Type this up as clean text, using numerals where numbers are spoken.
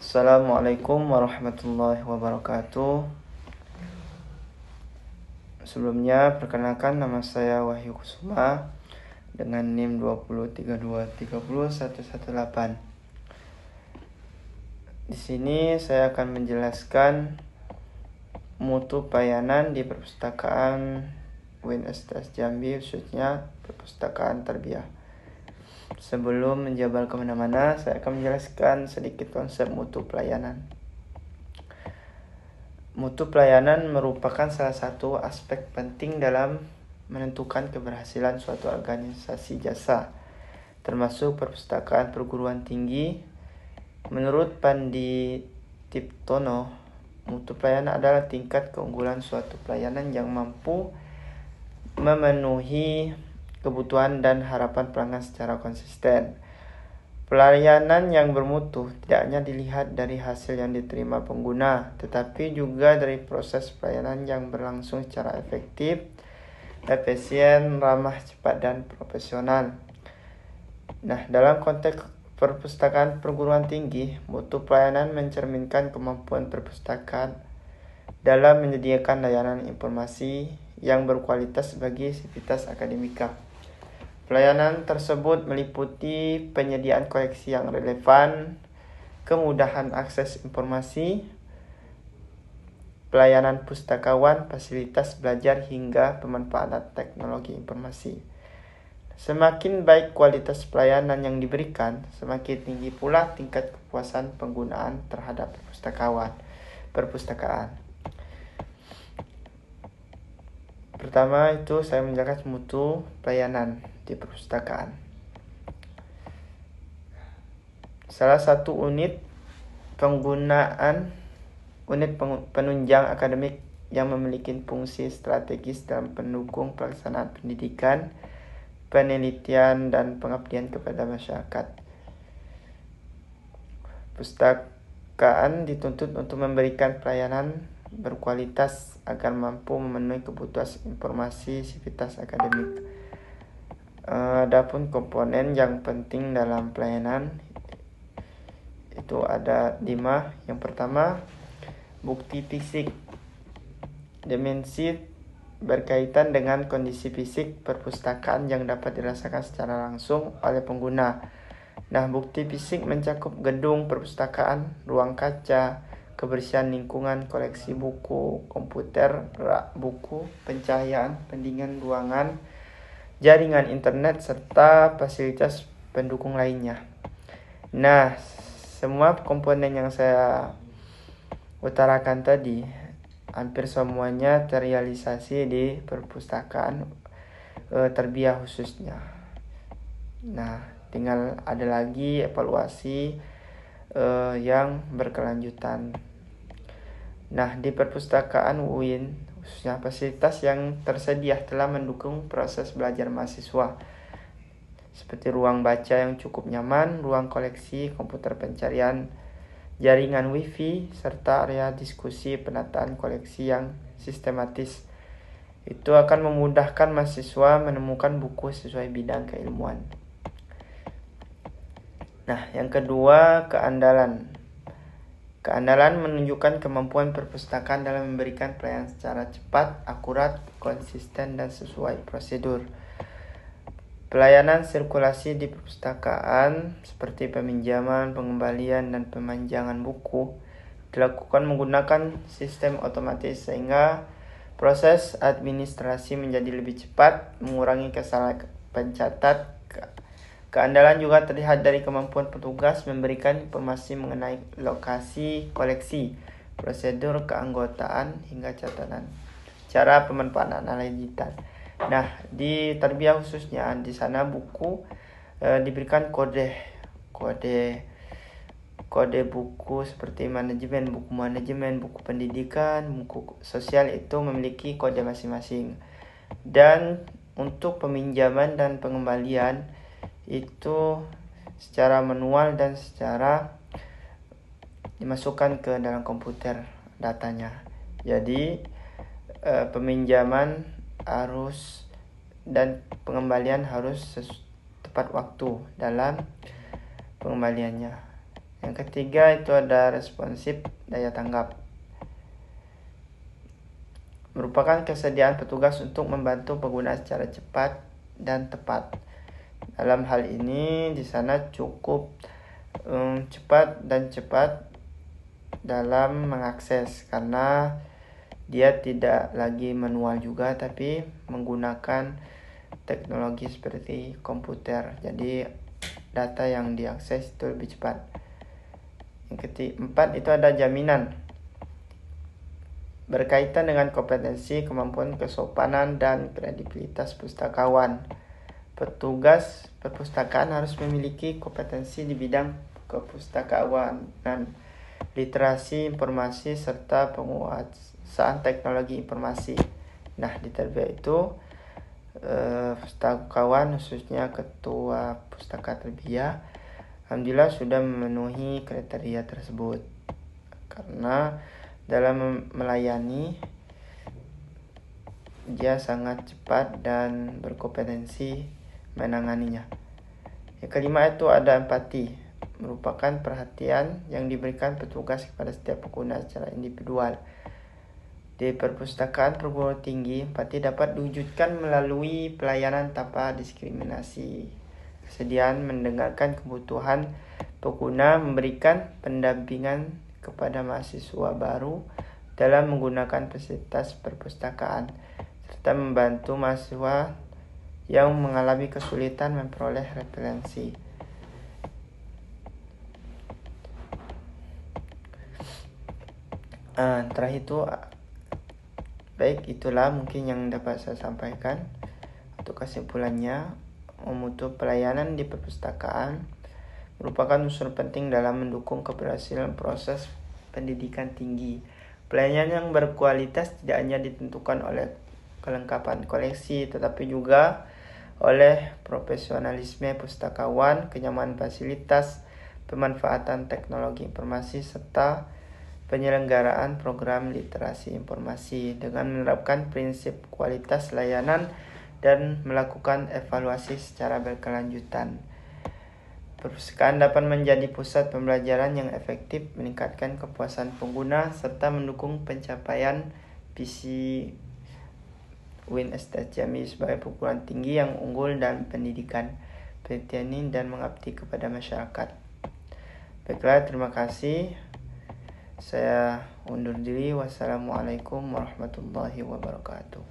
Assalamualaikum warahmatullahi wabarakatuh. Sebelumnya perkenalkan, nama saya Wahyu Kusuma dengan NIM 203230118. Di sini saya akan menjelaskan mutu pelayanan di perpustakaan UIN/STS Jambi, khususnya perpustakaan Tarbiyah. Sebelum menjabal kemana-mana, saya akan menjelaskan sedikit konsep mutu pelayanan. Mutu pelayanan merupakan salah satu aspek penting dalam menentukan keberhasilan suatu organisasi jasa, termasuk perpustakaan perguruan tinggi. Menurut Pandi Tiptono, mutu pelayanan adalah tingkat keunggulan suatu pelayanan yang mampu memenuhi kebutuhan dan harapan pelanggan secara konsisten. Pelayanan yang bermutu tidak hanya dilihat dari hasil yang diterima pengguna, tetapi juga dari proses pelayanan yang berlangsung secara efektif, efisien, ramah, cepat, dan profesional. Nah, dalam konteks perpustakaan perguruan tinggi, mutu pelayanan mencerminkan kemampuan perpustakaan dalam menyediakan layanan informasi yang berkualitas bagi sivitas akademika. Pelayanan tersebut meliputi penyediaan koleksi yang relevan, kemudahan akses informasi, pelayanan pustakawan, fasilitas belajar, hingga pemanfaatan teknologi informasi. Semakin baik kualitas pelayanan yang diberikan, semakin tinggi pula tingkat kepuasan penggunaan terhadap perpustakaan. Pertama itu saya menjelaskan mutu pelayanan di perpustakaan. Salah satu unit penunjang akademik yang memiliki fungsi strategis dalam pendukung pelaksanaan pendidikan, penelitian, dan pengabdian kepada masyarakat. Perpustakaan dituntut untuk memberikan pelayanan berkualitas agar mampu memenuhi kebutuhan informasi sivitas akademik. Adapun komponen yang penting dalam pelayanan itu ada 5. Yang pertama, bukti fisik. Dimensi berkaitan dengan kondisi fisik perpustakaan yang dapat dirasakan secara langsung oleh pengguna. Nah, bukti fisik mencakup gedung perpustakaan, ruang kaca, kebersihan lingkungan, koleksi buku, komputer, rak buku, pencahayaan, pendingin ruangan, jaringan internet, serta fasilitas pendukung lainnya. Nah, semua komponen yang saya utarakan tadi hampir semuanya terrealisasi di perpustakaan Tarbiyah khususnya. Nah, tinggal ada lagi evaluasi yang berkelanjutan. Nah, di perpustakaan UIN khususnya fasilitas yang tersedia telah mendukung proses belajar mahasiswa, seperti ruang baca yang cukup nyaman, ruang koleksi, komputer pencarian, jaringan wifi, serta area diskusi penataan koleksi yang sistematis. Itu akan memudahkan mahasiswa menemukan buku sesuai bidang keilmuan. Nah, yang kedua, keandalan. Keandalan menunjukkan kemampuan perpustakaan dalam memberikan pelayanan secara cepat, akurat, konsisten, dan sesuai prosedur. Pelayanan sirkulasi di perpustakaan seperti peminjaman, pengembalian, dan pemanjangan buku dilakukan menggunakan sistem otomatis sehingga proses administrasi menjadi lebih cepat, mengurangi kesalahan pencatat. Keandalan juga terlihat dari kemampuan petugas memberikan informasi mengenai lokasi koleksi, prosedur keanggotaan, hingga catatan cara pemanfaatan digital. Nah, di Tarbiyah khususnya, di sana buku diberikan kode buku seperti buku manajemen, buku pendidikan, buku sosial itu memiliki kode masing-masing. Dan untuk peminjaman dan pengembalian itu secara manual dan secara dimasukkan ke dalam komputer datanya. Jadi peminjaman harus dan pengembalian harus tepat waktu dalam pengembaliannya. Yang ketiga itu ada responsif, daya tanggap. Merupakan kesediaan petugas untuk membantu pengguna secara cepat dan tepat. Dalam hal ini di sana cukup cepat dalam mengakses, karena dia tidak lagi manual juga tapi menggunakan teknologi seperti komputer. Jadi data yang diakses itu lebih cepat. Yang keempat itu ada jaminan. Berkaitan dengan kompetensi, kemampuan, kesopanan, dan kredibilitas pustakawan. Petugas perpustakaan harus memiliki kompetensi di bidang kepustakawanan, literasi informasi, serta penguasaan teknologi informasi. Nah, di terbiak itu pustakawan, khususnya ketua pustaka terbiak, alhamdulillah sudah memenuhi kriteria tersebut, karena dalam melayani dia sangat cepat dan berkompetensi menanganinya. Yang kelima itu ada empati, merupakan perhatian yang diberikan petugas kepada setiap pengguna secara individual. Di perpustakaan perguruan tinggi, empati dapat diwujudkan melalui pelayanan tanpa diskriminasi, kesediaan mendengarkan kebutuhan pengguna, memberikan pendampingan kepada mahasiswa baru dalam menggunakan fasilitas perpustakaan, serta membantu mahasiswa yang mengalami kesulitan memperoleh referensi. Terakhir itu, baik, itulah mungkin yang dapat saya sampaikan. Untuk kesimpulannya, memutu pelayanan di perpustakaan merupakan unsur penting dalam mendukung keberhasilan proses pendidikan tinggi. Pelayanan yang berkualitas tidak hanya ditentukan oleh kelengkapan koleksi, tetapi juga oleh profesionalisme pustakawan, kenyamanan fasilitas, pemanfaatan teknologi informasi, serta penyelenggaraan program literasi informasi dengan menerapkan prinsip kualitas layanan dan melakukan evaluasi secara berkelanjutan. Perpustakaan dapat menjadi pusat pembelajaran yang efektif, meningkatkan kepuasan pengguna, serta mendukung pencapaian visi UIN STS Jambi sebagai perguruan tinggi yang unggul dalam pendidikan, penelitian dan mengabdi kepada masyarakat. Baiklah, terima kasih. Saya undur diri. Wassalamualaikum warahmatullahi wabarakatuh.